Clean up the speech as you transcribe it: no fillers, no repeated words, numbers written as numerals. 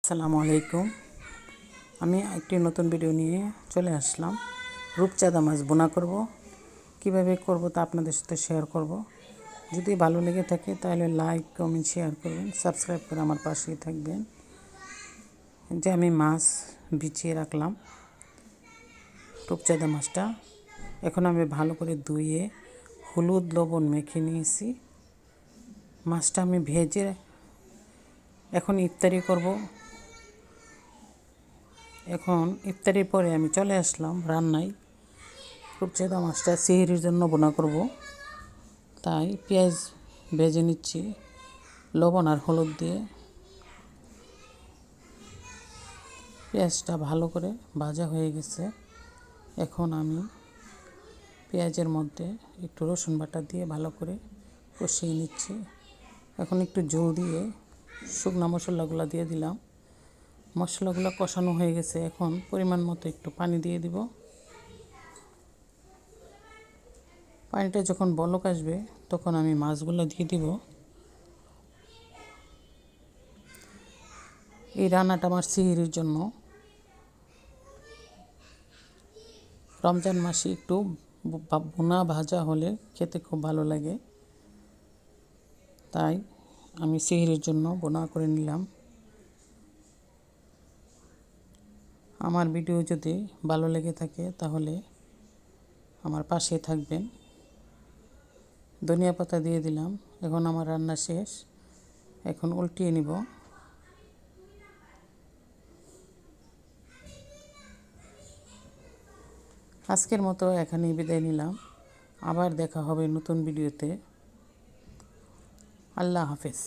আসসালামু আলাইকুম। আমি একটি নতুন ভিডিও নিয়ে চলে আসলাম। রূপচাঁদা মাছ বোনা করব, কিভাবে করব তা আপনাদের সাথে শেয়ার করব। যদি ভালো লেগে থাকে তাহলে লাইক কমেন্ট শেয়ার করবেন, সাবস্ক্রাইব করে আমার পাশেই থাকবেন। যে আমি মাছ বিছিয়ে রাখলাম, রূপচাঁদা মাছটা এখন আমি ভালো করে ধুয়ে হলুদ লবণ মেখে নিয়েছি। মাছটা আমি ভেজে এখন ইফতারি করব। এখন ইফতারির পরে আমি চলে আসলাম রান্নায়। রূপচাঁদা মাছটা সেহরির জন্য বোনা করব, তাই পেঁয়াজ ভেজে নিচ্ছি লবণ আর হলুদ দিয়ে। পেঁয়াজটা ভালো করে ভাজা হয়ে গেছে। এখন আমি পেঁয়াজের মধ্যে একটু রসুন বাটা দিয়ে ভালো করে কষিয়ে নিচ্ছি। এখন একটু জল দিয়ে শুকনো মশলাগুলো দিয়ে দিলাম। মশলাগুলো কষানো হয়ে গেছে, এখন পরিমাণ মতো একটু পানি দিয়ে দিব। পানিটা যখন বলক আসবে তখন আমি মাছগুলো দিয়ে দিব। এই রান্নাটা আমার সেহরির জন্য। রমজান মাসে একটু ভুনা ভাজা হলে খেতে খুব ভালো লাগে, তাই আমি সেহরির জন্য বোনা করে নিলাম। আমার ভিডিও যদি ভালো লেগে থাকে তাহলে আমার পাশে থাকবেন। ধনিয়া পাতা দিয়ে দিলাম। এখন আমার রান্না শেষ, এখন উল্টিয়ে নিব। আজকের মতো এখানেই বিদায় নিলাম। আবার দেখা হবে নতুন ভিডিওতে। আল্লাহ হাফেজ।